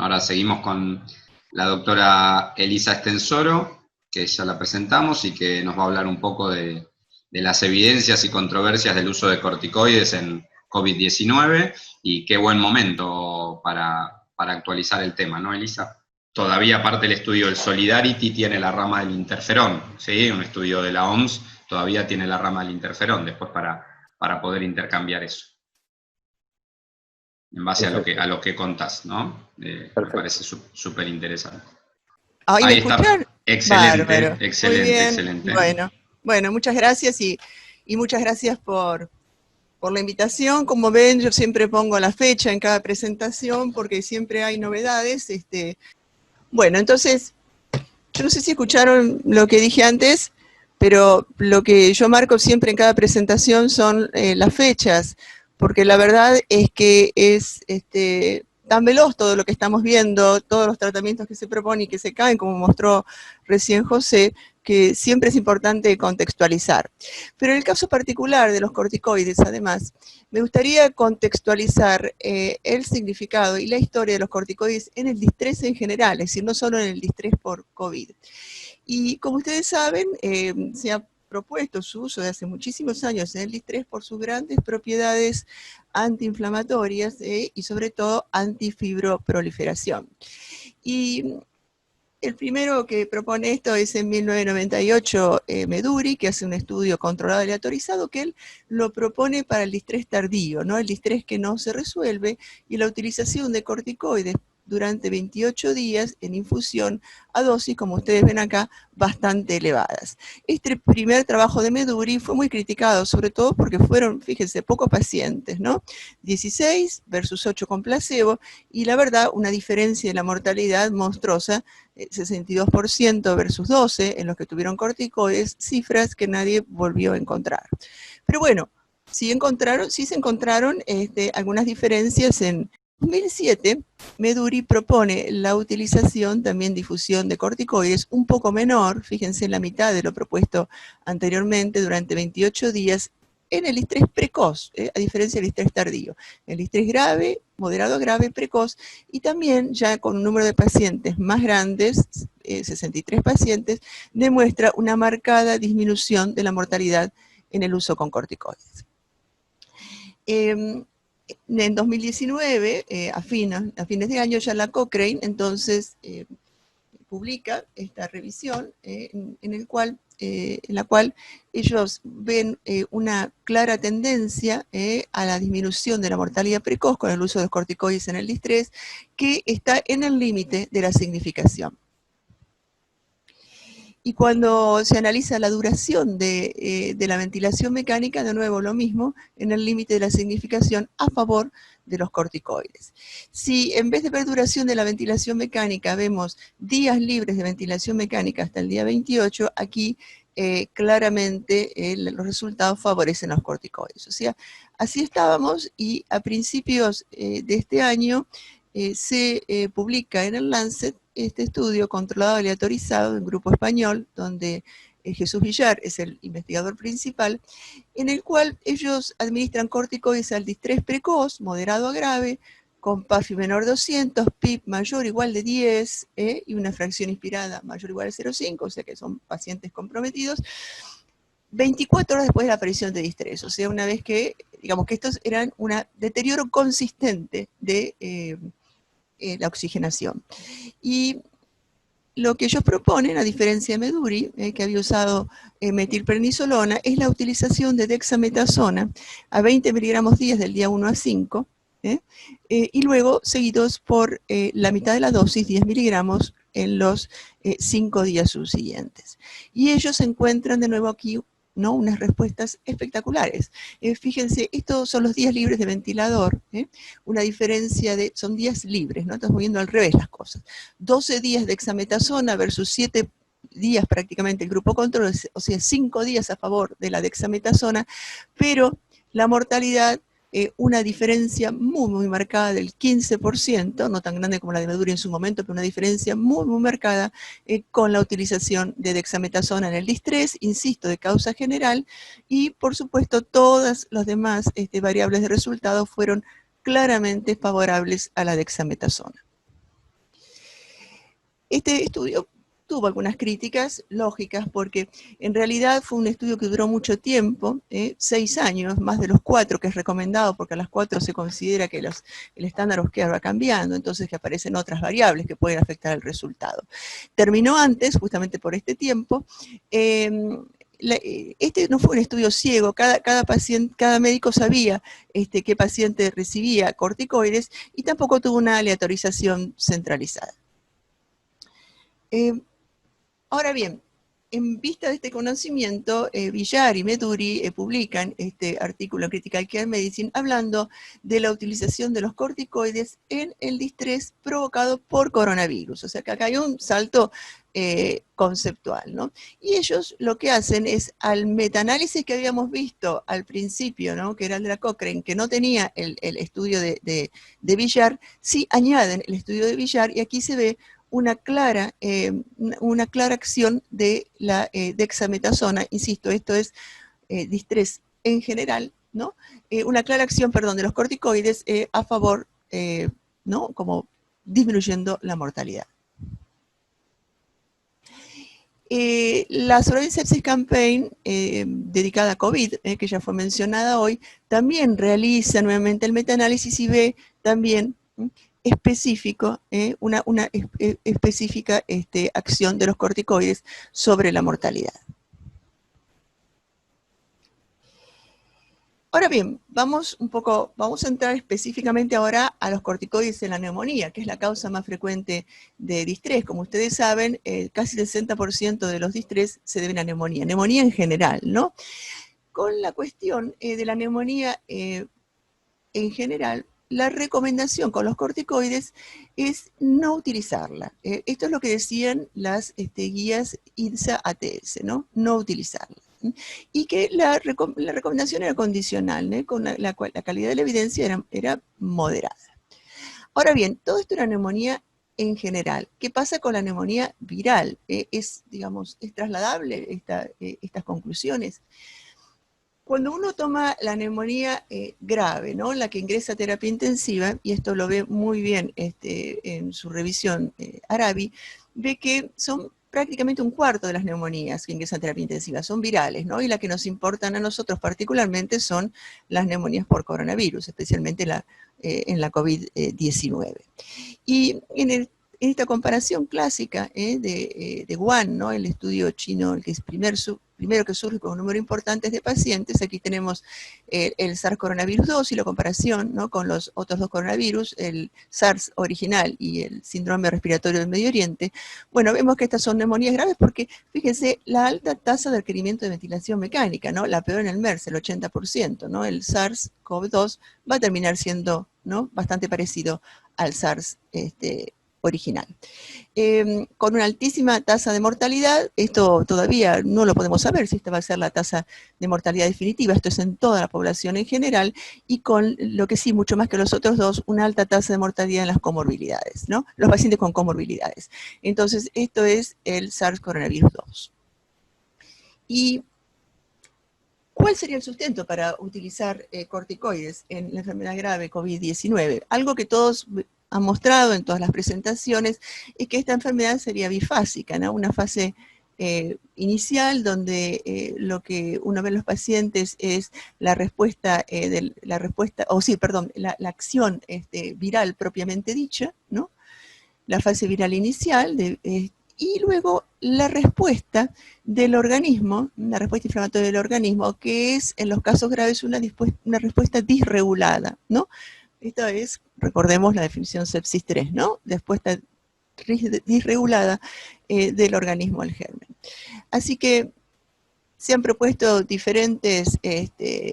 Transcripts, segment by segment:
ahora seguimos con la doctora Elisa Estensoro, que ya la presentamos y que nos va a hablar un poco de las evidencias y controversias del uso de corticoides en COVID-19, y qué buen momento para actualizar el tema, ¿no, Elisa? Todavía, aparte, el estudio del Solidarity tiene la rama del interferón, ¿sí? Un estudio de la OMS todavía tiene la rama del interferón, después para poder intercambiar eso, en base a lo que contás, ¿no? Me parece súper interesante. ¿Ahí me escuchan? Excelente, Bárbaro. Muy excelente, bien. excelente. Bueno, muchas gracias y muchas gracias por la invitación. Como ven, yo siempre pongo la fecha en cada presentación porque siempre hay novedades. Bueno, entonces, yo no sé si escucharon lo que dije antes, pero lo que yo marco siempre en cada presentación son las fechas, porque la verdad es que es tan veloz todo lo que estamos viendo, todos los tratamientos que se proponen y que se caen, como mostró recién José, que siempre es importante contextualizar. Pero en el caso particular de los corticoides, además, me gustaría contextualizar el significado y la historia de los corticoides en el distrés en general, es decir, no solo en el distrés por COVID. Y como ustedes saben, se ha propuesto su uso de hace muchísimos años en el distrés por sus grandes propiedades antiinflamatorias y sobre todo antifibroproliferación. Y el primero que propone esto es en 1998 Meduri, que hace un estudio controlado aleatorizado, que él lo propone para el distrés tardío, ¿no? El distrés que no se resuelve, y la utilización de corticoides durante 28 días en infusión a dosis, como ustedes ven acá, bastante elevadas. Este primer trabajo de Meduri fue muy criticado, sobre todo porque fueron, fíjense, pocos pacientes, ¿no? 16 versus 8 con placebo, y la verdad, una diferencia en la mortalidad monstruosa, 62% versus 12 en los que tuvieron corticoides, cifras que nadie volvió a encontrar. Pero bueno, sí se encontraron algunas diferencias. En 2007, Meduri propone la utilización, también difusión de corticoides, un poco menor, fíjense, en la mitad de lo propuesto anteriormente, durante 28 días, en el estrés precoz, a diferencia del estrés tardío. El estrés grave, moderado grave, precoz, y también ya con un número de pacientes más grandes, 63 pacientes, demuestra una marcada disminución de la mortalidad en el uso con corticoides. En 2019, a fines de año, ya la Cochrane entonces publica esta revisión en la cual ellos ven una clara tendencia a la disminución de la mortalidad precoz con el uso de los corticoides en el distrés, que está en el límite de la significación. Y cuando se analiza la duración de la ventilación mecánica, de nuevo lo mismo, en el límite de la significación a favor de los corticoides. Si en vez de ver duración de la ventilación mecánica vemos días libres de ventilación mecánica hasta el día 28, aquí claramente los resultados favorecen a los corticoides. O sea, así estábamos, y a principios de este año se publica en el Lancet este estudio controlado aleatorizado en grupo español, donde Jesús Villar es el investigador principal, en el cual ellos administran corticoides al distrés precoz, moderado a grave, con PAFI menor de 200, PIB mayor o igual de 10 y una fracción inspirada mayor o igual a 0,5, o sea que son pacientes comprometidos, 24 horas después de la aparición de distrés. O sea, una vez que, digamos que estos eran un deterioro consistente de la oxigenación. Y lo que ellos proponen, a diferencia de Meduri, que había usado metilprednisolona, es la utilización de dexametasona a 20 miligramos días del día 1 a 5, y luego seguidos por la mitad de la dosis, 10 miligramos, en los 5 días subsiguientes. Y ellos encuentran de nuevo aquí, ¿no?, unas respuestas espectaculares. Fíjense, estos son los días libres de ventilador, una diferencia de, son días libres, ¿no? Estamos viendo al revés las cosas. 12 días de dexametasona versus 7 días prácticamente el grupo control, o sea, 5 días a favor de la dexametasona, pero la mortalidad, una diferencia muy, muy marcada del 15%, no tan grande como la de Meduri en su momento, pero una diferencia muy, muy marcada con la utilización de dexametasona en el distrés, insisto, de causa general, y por supuesto todas las demás variables de resultado fueron claramente favorables a la dexametasona. Este estudio tuvo algunas críticas lógicas porque en realidad fue un estudio que duró mucho tiempo, 6 años, más de los 4 que es recomendado, porque a las 4 se considera que el estándar of care va cambiando, entonces que aparecen otras variables que pueden afectar el resultado. Terminó antes, justamente por este tiempo. Este no fue un estudio ciego, cada paciente, cada médico sabía qué paciente recibía corticoides y tampoco tuvo una aleatorización centralizada. Ahora bien, en vista de este conocimiento, Villar y Meduri publican este artículo en Critical Care Medicine hablando de la utilización de los corticoides en el distrés provocado por coronavirus. O sea que acá hay un salto conceptual, ¿no? Y ellos lo que hacen es, al metaanálisis que habíamos visto al principio, ¿no? Que era el de la Cochrane, que no tenía el estudio de Villar, sí añaden el estudio de Villar y aquí se ve una clara acción de la dexametasona, insisto, esto es distrés en general, ¿no? Una clara acción, perdón, de los corticoides a favor, ¿no? Como disminuyendo la mortalidad. La Surviving Sepsis Campaign, dedicada a COVID, que ya fue mencionada hoy, también realiza nuevamente el metaanálisis y ve también específico, una específica acción de los corticoides sobre la mortalidad. Ahora bien, vamos a entrar específicamente ahora a los corticoides en la neumonía, que es la causa más frecuente de distrés. Como ustedes saben, casi el 60% de los distrés se deben a neumonía en general, ¿no? Con la cuestión de la neumonía en general, la recomendación con los corticoides es no utilizarla. Esto es lo que decían las guías INSA-ATS, ¿no? No utilizarla. Y que la recomendación era condicional, con la calidad de la evidencia era moderada. Ahora bien, todo esto era neumonía en general. ¿Qué pasa con la neumonía viral? ¿Es trasladable estas conclusiones? Cuando uno toma la neumonía grave, ¿no? La que ingresa a terapia intensiva, y esto lo ve muy bien en su revisión Arabi, ve que son prácticamente un cuarto de las neumonías que ingresan a terapia intensiva, son virales, ¿no? Y las que nos importan a nosotros particularmente son las neumonías por coronavirus, especialmente en la COVID-19. Y en esta comparación clásica de Wuhan, ¿no? El estudio chino, el que es primero que surge con un número importante de pacientes, aquí tenemos el SARS-CoV-2 y la comparación, ¿no? Con los otros 2 coronavirus, el SARS original y el síndrome respiratorio del Medio Oriente. Bueno, vemos que estas son neumonías graves porque, fíjense, la alta tasa de requerimiento de ventilación mecánica, ¿no? La peor en el MERS, el 80%, ¿no? El SARS-CoV-2 va a terminar siendo, ¿no? Bastante parecido al SARS original. Con una altísima tasa de mortalidad, esto todavía no lo podemos saber si esta va a ser la tasa de mortalidad definitiva, esto es en toda la población en general, y con lo que sí, mucho más que los otros 2, una alta tasa de mortalidad en las comorbilidades, ¿no? Los pacientes con comorbilidades. Entonces, esto es el SARS-CoV-2. ¿Y cuál sería el sustento para utilizar corticoides en la enfermedad grave COVID-19? Algo que todos han mostrado en todas las presentaciones es que esta enfermedad sería bifásica, ¿no? Una fase inicial donde lo que uno ve en los pacientes es la respuesta, la acción viral propiamente dicha, ¿no? La fase viral inicial y luego la respuesta del organismo, la respuesta inflamatoria del organismo, que es en los casos graves una respuesta disregulada, ¿no? Esto es, recordemos la definición sepsis 3, ¿no? Respuesta disregulada del organismo al germen. Así que se han propuesto diferentes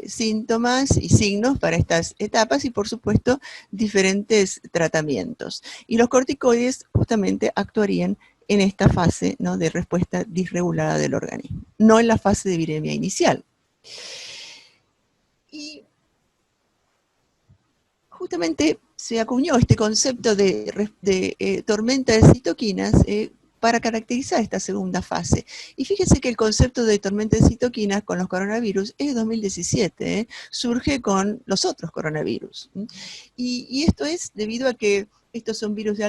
síntomas y signos para estas etapas y, por supuesto, diferentes tratamientos. Y los corticoides justamente actuarían en esta fase, ¿no? De respuesta disregulada del organismo, no en la fase de viremia inicial. Y justamente se acuñó este concepto de tormenta de citoquinas para caracterizar esta segunda fase. Y fíjense que el concepto de tormenta de citoquinas con los coronavirus es de 2017, surge con los otros coronavirus. Y esto es debido a que estos son virus de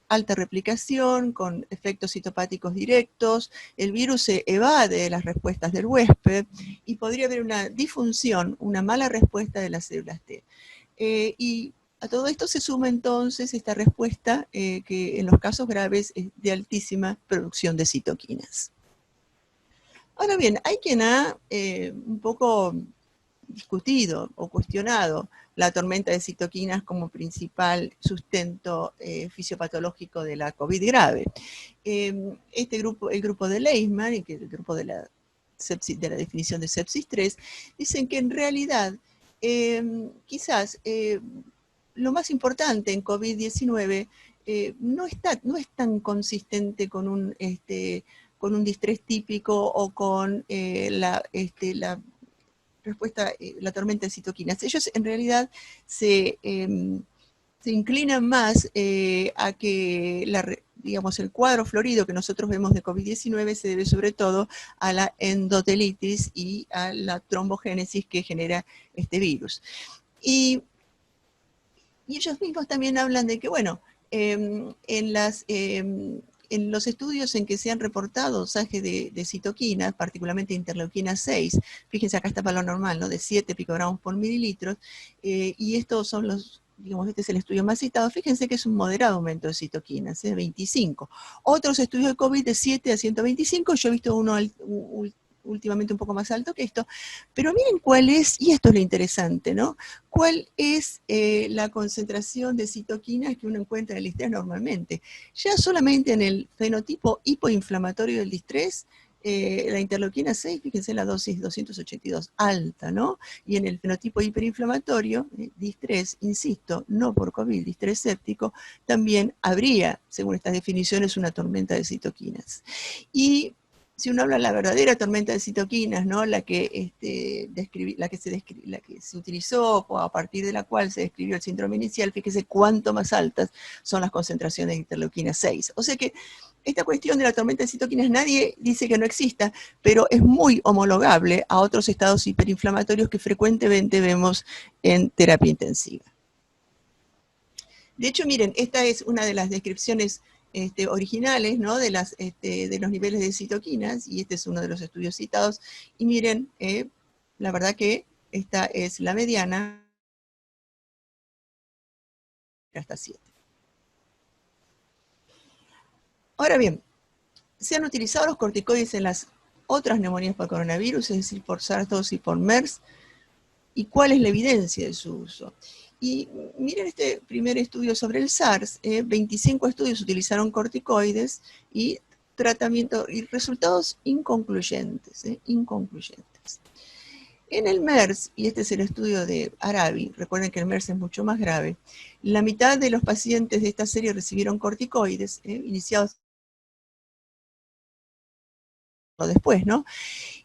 alta replicación, con efectos citopáticos directos, el virus se evade las respuestas del huésped y podría haber una disfunción, una mala respuesta de las células T. Y a todo esto se suma entonces esta respuesta que en los casos graves es de altísima producción de citoquinas. Ahora bien, hay quien ha un poco discutido o cuestionado la tormenta de citoquinas como principal sustento fisiopatológico de la COVID grave. Este grupo, el grupo de Leishman, y que es el grupo de la definición de sepsis 3, dicen que en realidad quizás lo más importante en COVID-19 no es tan consistente con un distrés típico o con la respuesta, la tormenta de citoquinas. Ellos en realidad se inclinan más a que digamos, el cuadro florido que nosotros vemos de COVID-19 se debe sobre todo a la endotelitis y a la trombogénesis que genera este virus. Y ellos mismos también hablan de que, bueno, en los estudios en que se han reportado dosajes de citoquinas, particularmente interleuquina 6, fíjense acá está para lo normal, ¿no? De 7 picogramos por mililitros, y estos son los, digamos, este es el estudio más citado, fíjense que es un moderado aumento de citoquinas, 25. Otros estudios de COVID de 7 a 125, yo he visto uno últimamente un poco más alto que esto, pero miren cuál es, y esto es lo interesante, ¿no? ¿Cuál es la concentración de citoquinas que uno encuentra en el distrés normalmente? Ya solamente en el fenotipo hipoinflamatorio del distrés, la interleuquina 6, fíjense la dosis 282, alta, ¿no? Y en el fenotipo hiperinflamatorio, distrés, insisto, no por COVID, distrés séptico, también habría, según estas definiciones, una tormenta de citoquinas. Y si uno habla de la verdadera tormenta de citoquinas, ¿no? la que se utilizó o a partir de la cual se describió el síndrome inicial, fíjese cuánto más altas son las concentraciones de interleuquina 6. O sea que esta cuestión de la tormenta de citoquinas nadie dice que no exista, pero es muy homologable a otros estados hiperinflamatorios que frecuentemente vemos en terapia intensiva. De hecho, miren, esta es una de las descripciones originales, ¿no? de los niveles de citoquinas, y este es uno de los estudios citados, y miren, la verdad que esta es la mediana, hasta 7. Ahora bien, se han utilizado los corticoides en las otras neumonías por coronavirus, es decir, por SARS-2 y por MERS, ¿y cuál es la evidencia de su uso? Y miren este primer estudio sobre el SARS, 25 estudios utilizaron corticoides y tratamiento y resultados inconcluyentes, inconcluyentes. En el MERS, y este es el estudio de Arabi, recuerden que el MERS es mucho más grave, la mitad de los pacientes de esta serie recibieron corticoides, iniciados después, ¿no?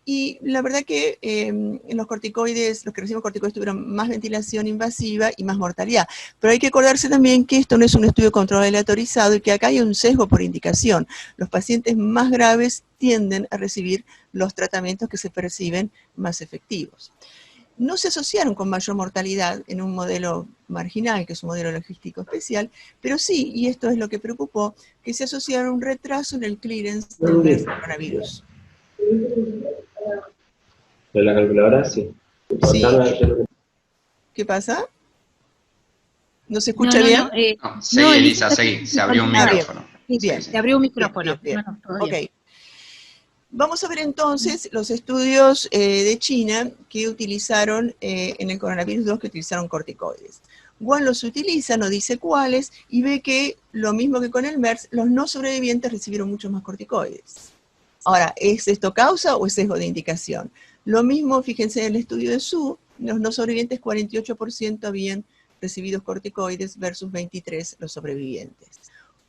Y la verdad que en los corticoides, los que reciben corticoides tuvieron más ventilación invasiva y más mortalidad. Pero hay que acordarse también que esto no es un estudio controlado aleatorizado y que acá hay un sesgo por indicación. Los pacientes más graves tienden a recibir los tratamientos que se perciben más efectivos. No se asociaron con mayor mortalidad en un modelo marginal, que es un modelo logístico especial, pero sí, y esto es lo que preocupó, que se asociaron un retraso en el clearance del coronavirus. ¿De la calculadora? Sí. Sí. ¿Qué pasa? ¿No se escucha bien? No, seguí, Elisa, seguí. Se abrió un micrófono. Bien. Se abrió un micrófono. Bien. Todo bien. Ok. Vamos a ver entonces los estudios de China que utilizaron en el coronavirus 2, que utilizaron corticoides. Guan los utiliza, no dice cuáles, y ve que lo mismo que con el MERS, los no sobrevivientes recibieron muchos más corticoides. Ahora, ¿es esto causa o es sesgo de indicación? Lo mismo, fíjense en el estudio de Su, los no sobrevivientes 48% habían recibido corticoides versus 23% los sobrevivientes.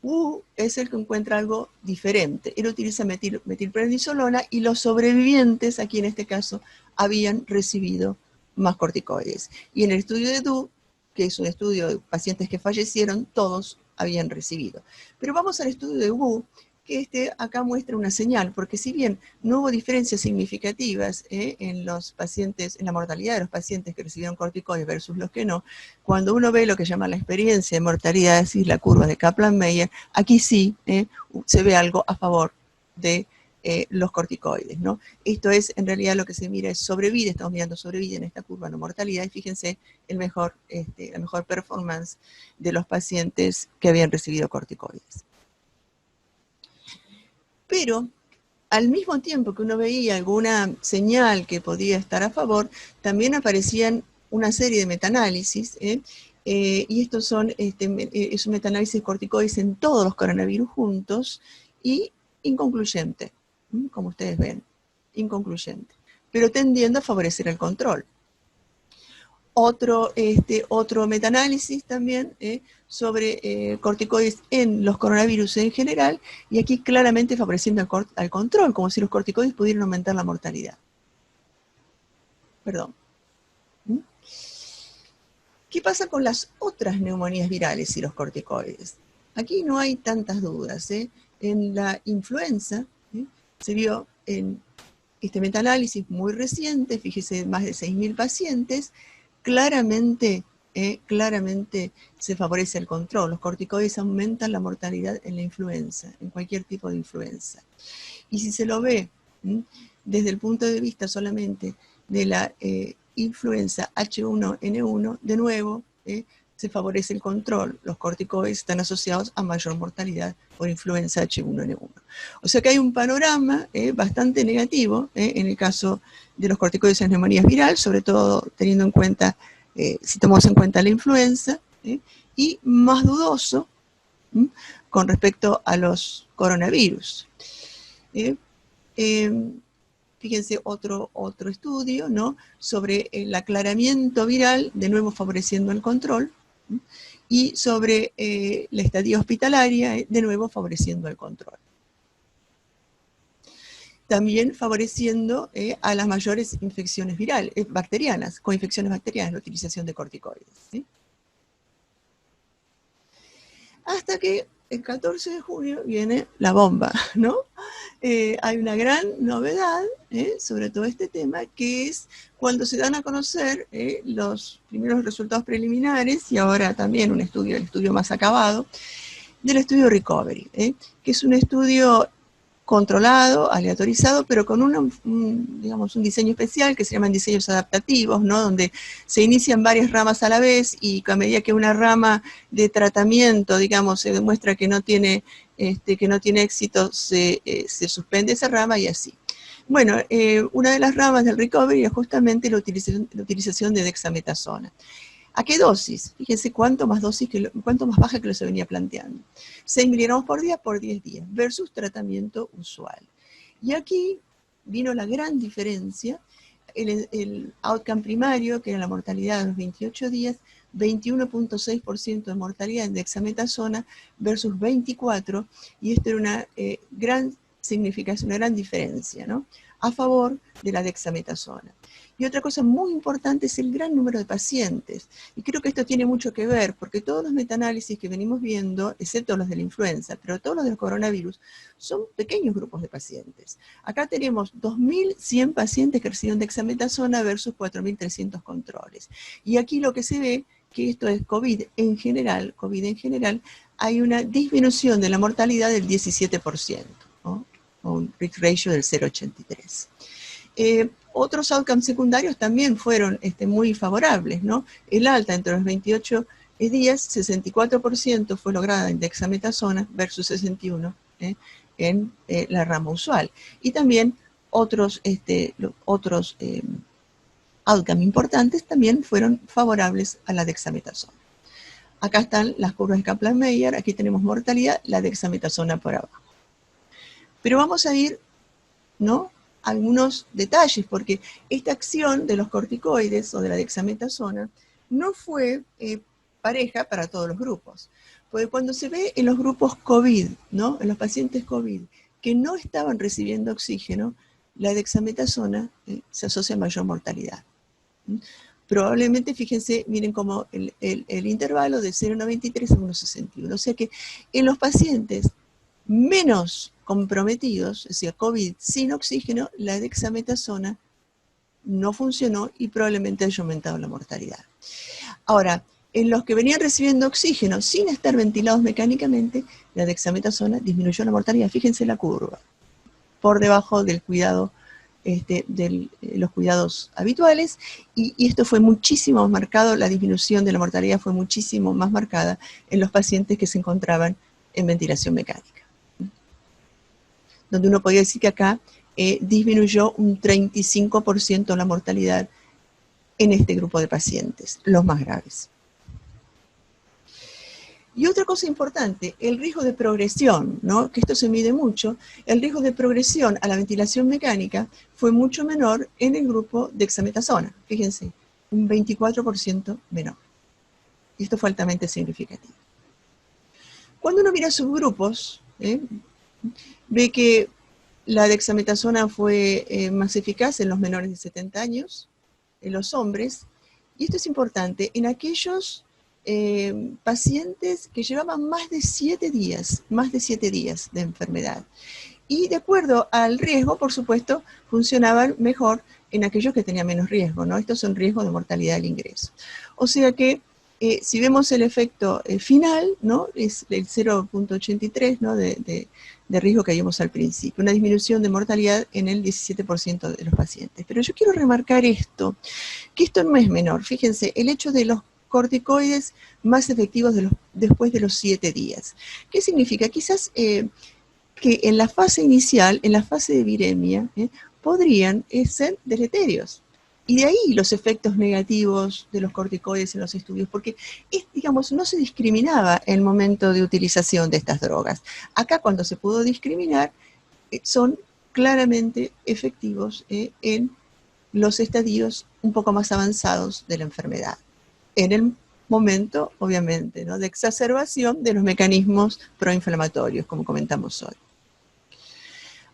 Wu es el que encuentra algo diferente. Él utiliza metilprednisolona y los sobrevivientes, aquí en este caso, habían recibido más corticoides. Y en el estudio de Du, que es un estudio de pacientes que fallecieron, todos habían recibido. Pero vamos al estudio de Wu, que acá muestra una señal, porque si bien no hubo diferencias significativas en los pacientes, en la mortalidad de los pacientes que recibieron corticoides versus los que no, cuando uno ve lo que llama la experiencia de mortalidad, es decir, la curva de Kaplan-Meier, aquí sí se ve algo a favor de los corticoides, ¿no? Esto es, en realidad, lo que se mira es sobrevida, estamos mirando sobrevida en esta curva, no mortalidad, y fíjense la mejor performance de los pacientes que habían recibido corticoides. Pero, al mismo tiempo que uno veía alguna señal que podía estar a favor, también aparecían una serie de metaanálisis, y estos son, es un metaanálisis de corticoides en todos los coronavirus juntos, y inconcluyente, como ustedes ven, inconcluyente, pero tendiendo a favorecer el control. Otro metaanálisis también sobre corticoides en los coronavirus en general, y aquí claramente favoreciendo al control, como si los corticoides pudieran aumentar la mortalidad. Perdón. ¿Qué pasa con las otras neumonías virales y los corticoides? Aquí no hay tantas dudas. En la influenza se vio en este metaanálisis muy reciente, fíjese, más de 6.000 pacientes, claramente se favorece el control. Los corticoides aumentan la mortalidad en la influenza, en cualquier tipo de influenza. Y si se lo ve desde el punto de vista solamente de la influenza H1N1, de nuevo, se favorece el control. Los corticoides están asociados a mayor mortalidad por influenza H1N1. O sea que hay un panorama bastante negativo en el caso de los corticoides en neumonías virales, sobre todo teniendo en cuenta, si tomamos en cuenta la influenza, y más dudoso con respecto a los coronavirus. Fíjense otro estudio, ¿no?, sobre el aclaramiento viral, de nuevo favoreciendo el control, y sobre la estadía hospitalaria, de nuevo favoreciendo el control. También favoreciendo a las mayores infecciones virales, bacterianas, con infecciones bacterianas, la utilización de corticoides, ¿sí? Hasta que el 14 de junio viene la bomba, ¿no? Hay una gran novedad sobre todo este tema, que es cuando se dan a conocer los primeros resultados preliminares, y ahora también el estudio más acabado, del estudio Recovery, que es un estudio controlado, aleatorizado, pero con digamos, un diseño especial que se llaman diseños adaptativos, ¿no?, donde se inician varias ramas a la vez, y a medida que una rama de tratamiento, digamos, se demuestra que no tiene éxito, se suspende esa rama, y así. Bueno, una de las ramas del recovery es justamente la utilización de dexametasona. ¿A qué dosis? Fíjense cuánto más baja que lo se venía planteando. 6 miligramos por día por 10 días, versus tratamiento usual. Y aquí vino la gran diferencia, el outcome primario, que era la mortalidad de los 28 días, 21.6% de mortalidad en dexametasona versus 24%, y esto era una gran significación, una gran diferencia, ¿no?, a favor de la dexametasona. Y otra cosa muy importante es el gran número de pacientes. Y creo que esto tiene mucho que ver, porque todos los metaanálisis que venimos viendo, excepto los de la influenza, pero todos los del coronavirus, son pequeños grupos de pacientes. Acá tenemos 2.100 pacientes que recibieron dexametasona versus 4.300 controles. Y aquí lo que se ve, que esto es COVID en general, hay una disminución de la mortalidad del 17%, ¿no?, o un risk ratio del 0,83. Otros outcomes secundarios también fueron muy favorables, ¿no? El alta entre los 28 días, 64% fue lograda en dexametasona versus 61% en la rama usual. Y también otros outcomes importantes también fueron favorables a la dexametasona. Acá están las curvas de Kaplan-Meier, aquí tenemos mortalidad, la dexametasona por abajo. Pero vamos a ir, ¿no?, algunos detalles, porque esta acción de los corticoides o de la dexametasona no fue pareja para todos los grupos. Porque cuando se ve en los grupos COVID, ¿no?, en los pacientes COVID que no estaban recibiendo oxígeno, la dexametasona se asocia a mayor mortalidad. probablemente, fíjense, miren como el intervalo de 0,93 a 1,61. O sea que en los pacientes menos comprometidos, es decir, COVID sin oxígeno, la dexametasona no funcionó y probablemente haya aumentado la mortalidad. Ahora, en los que venían recibiendo oxígeno sin estar ventilados mecánicamente, la dexametasona disminuyó la mortalidad. Fíjense la curva, por debajo del cuidado, de los cuidados habituales, y esto fue muchísimo más marcado, la disminución de la mortalidad fue muchísimo más marcada en los pacientes que se encontraban en ventilación mecánica. Donde uno podía decir que acá disminuyó un 35% la mortalidad en este grupo de pacientes, los más graves. Y otra cosa importante, el riesgo de progresión, ¿no? Que esto se mide mucho, el riesgo de progresión a la ventilación mecánica fue mucho menor en el grupo de dexametasona, fíjense, un 24% menor. Y esto fue altamente significativo. Cuando uno mira subgrupos, ve que la dexametasona fue más eficaz en los menores de 70 años, en los hombres, y esto es importante, en aquellos pacientes que llevaban más de 7 días de enfermedad. Y de acuerdo al riesgo, por supuesto, funcionaban mejor en aquellos que tenían menos riesgo, ¿no? Estos son riesgos de mortalidad del ingreso. O sea que, si vemos el efecto final, ¿no? Es el 0,83, ¿no? de riesgo que vimos al principio, una disminución de mortalidad en el 17% de los pacientes. Pero yo quiero remarcar esto, que esto no es menor. Fíjense, el hecho de los corticoides más efectivos después de los 7 días. ¿Qué significa? Quizás que en la fase inicial, en la fase de viremia, podrían ser deleterios. Y de ahí los efectos negativos de los corticoides en los estudios, porque, digamos, no se discriminaba el momento de utilización de estas drogas. Acá, cuando se pudo discriminar, son claramente efectivos en los estadios un poco más avanzados de la enfermedad. En el momento, obviamente, ¿no? de exacerbación de los mecanismos proinflamatorios, como comentamos hoy.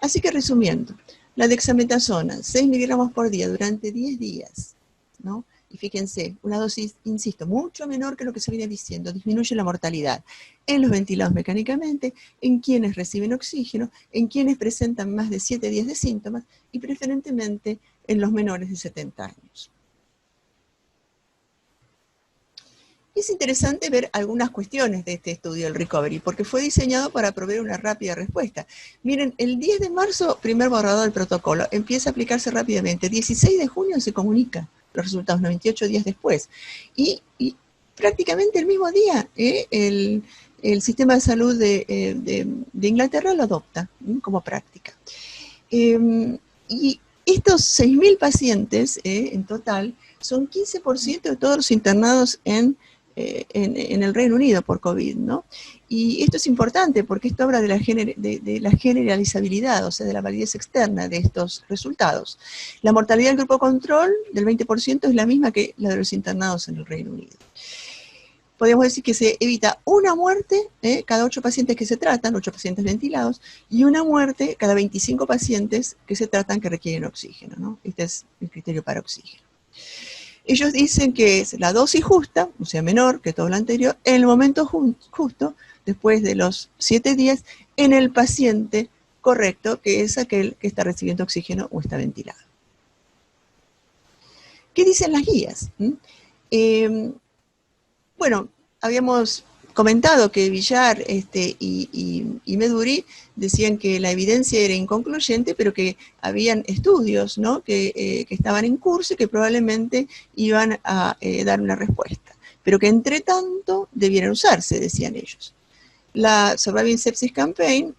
Así que resumiendo, la dexametasona, 6 miligramos por día durante 10 días, ¿no? Y fíjense, una dosis, insisto, mucho menor que lo que se viene diciendo, disminuye la mortalidad en los ventilados mecánicamente, en quienes reciben oxígeno, en quienes presentan más de 7 días de síntomas y preferentemente en los menores de 70 años. Es interesante ver algunas cuestiones de este estudio del Recovery, porque fue diseñado para proveer una rápida respuesta. Miren, el 10 de marzo, primer borrador del protocolo, empieza a aplicarse rápidamente. El 16 de junio se comunica los resultados, 98 días después. Y prácticamente el mismo día, el sistema de salud de Inglaterra lo adopta como práctica. Y estos 6.000 pacientes en total son 15% de todos los internados en el Reino Unido por COVID, ¿no? Y esto es importante porque esto habla de la generalizabilidad, o sea, de la validez externa de estos resultados. La mortalidad del grupo control del 20% es la misma que la de los internados en el Reino Unido. Podríamos decir que se evita una muerte cada 8 pacientes que se tratan, 8 pacientes ventilados, y una muerte cada 25 pacientes que se tratan que requieren oxígeno, ¿no? Este es el criterio para oxígeno. Ellos dicen que es la dosis justa, o sea, menor que todo lo anterior, en el momento justo, después de los 7 días, en el paciente correcto, que es aquel que está recibiendo oxígeno o está ventilado. ¿Qué dicen las guías? Bueno, habíamos comentado que Villar y Meduri decían que la evidencia era inconcluyente, pero que habían estudios, ¿no? que estaban en curso y que probablemente iban a dar una respuesta, pero que entre tanto debieran usarse, decían ellos. La Surviving Sepsis Campaign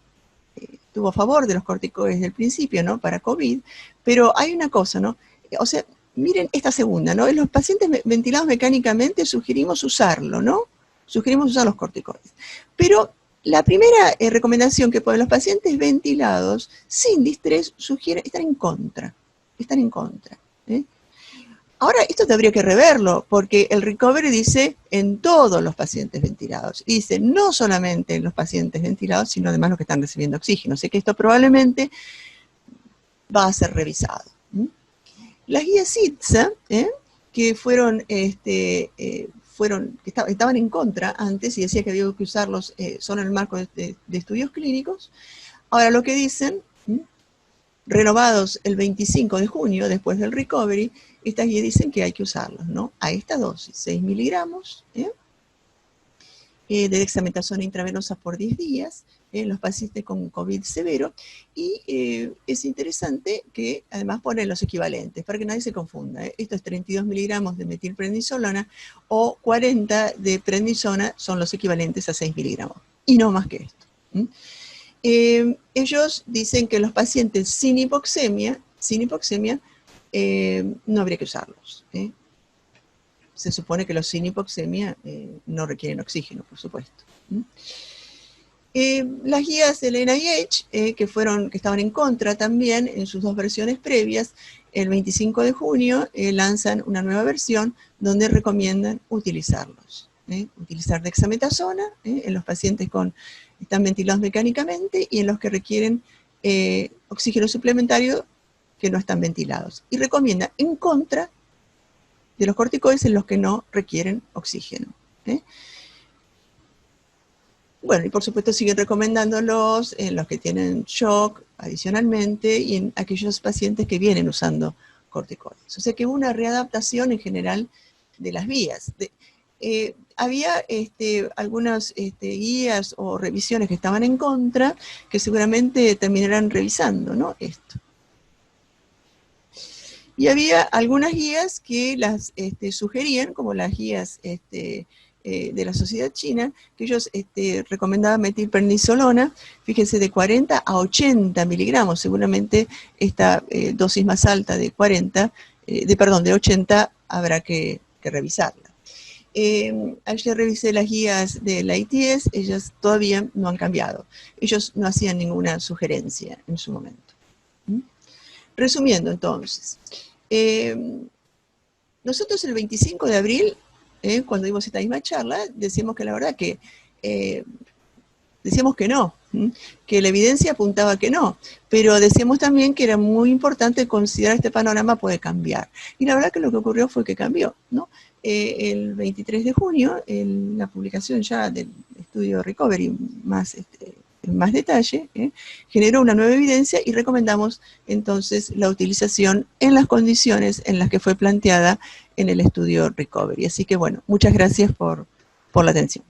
estuvo a favor de los corticoides desde el principio, ¿no? Para COVID, pero hay una cosa, ¿no? O sea, miren esta segunda, ¿no? En los pacientes ventilados mecánicamente sugerimos usarlo, ¿no? Sugerimos usar los corticoides. Pero la primera recomendación que ponen los pacientes ventilados sin distrés sugiere estar en contra. Estar en contra. Ahora, esto habría que reverlo, porque el Recovery dice en todos los pacientes ventilados. Dice no solamente en los pacientes ventilados, sino además los que están recibiendo oxígeno. Así que esto probablemente va a ser revisado. Las guías CITSA, que estaban en contra antes y decía que había que usarlos solo en el marco de estudios clínicos. Ahora lo que dicen, renovados el 25 de junio, después del recovery, estas guías dicen que hay que usarlos, ¿no? A esta dosis, 6 miligramos de dexametasona intravenosa por 10 días, en los pacientes con COVID severo, y es interesante que además ponen los equivalentes, para que nadie se confunda. Esto es 32 miligramos de metilprednisolona o 40 de prednisona son los equivalentes a 6 miligramos, y no más que esto. Ellos dicen que los pacientes sin hipoxemia no habría que usarlos. Se supone que los sin hipoxemia no requieren oxígeno, por supuesto. Las guías del NIH, que estaban en contra también en sus dos versiones previas, el 25 de junio lanzan una nueva versión donde recomiendan utilizarlos. Utilizar dexametasona en los pacientes que están ventilados mecánicamente y en los que requieren oxígeno suplementario que no están ventilados. Y recomienda en contra de los corticoides en los que no requieren oxígeno. Bueno, y por supuesto siguen recomendándolos en los que tienen shock adicionalmente y en aquellos pacientes que vienen usando corticoides. O sea que hubo una readaptación en general de las vías. Había algunas guías o revisiones que estaban en contra, que seguramente terminarán revisando, ¿no? Esto. Y había algunas guías que las sugerían, como las guías de la sociedad china, que ellos recomendaban metilprednisolona, fíjense, de 40 a 80 miligramos, seguramente esta dosis más alta de 80 habrá que revisarla. Ayer revisé las guías de la ITS, ellas todavía no han cambiado. Ellos no hacían ninguna sugerencia en su momento. Resumiendo entonces, nosotros el 25 de abril, cuando dimos esta misma charla, decíamos que la verdad que decíamos que no, que la evidencia apuntaba que no, pero decíamos también que era muy importante considerar este panorama puede cambiar. Y la verdad que lo que ocurrió fue que cambió, ¿no? El 23 de junio, la publicación ya del estudio Recovery más en más detalle, generó una nueva evidencia y recomendamos entonces la utilización en las condiciones en las que fue planteada en el estudio Recovery. Así que bueno, muchas gracias por la atención.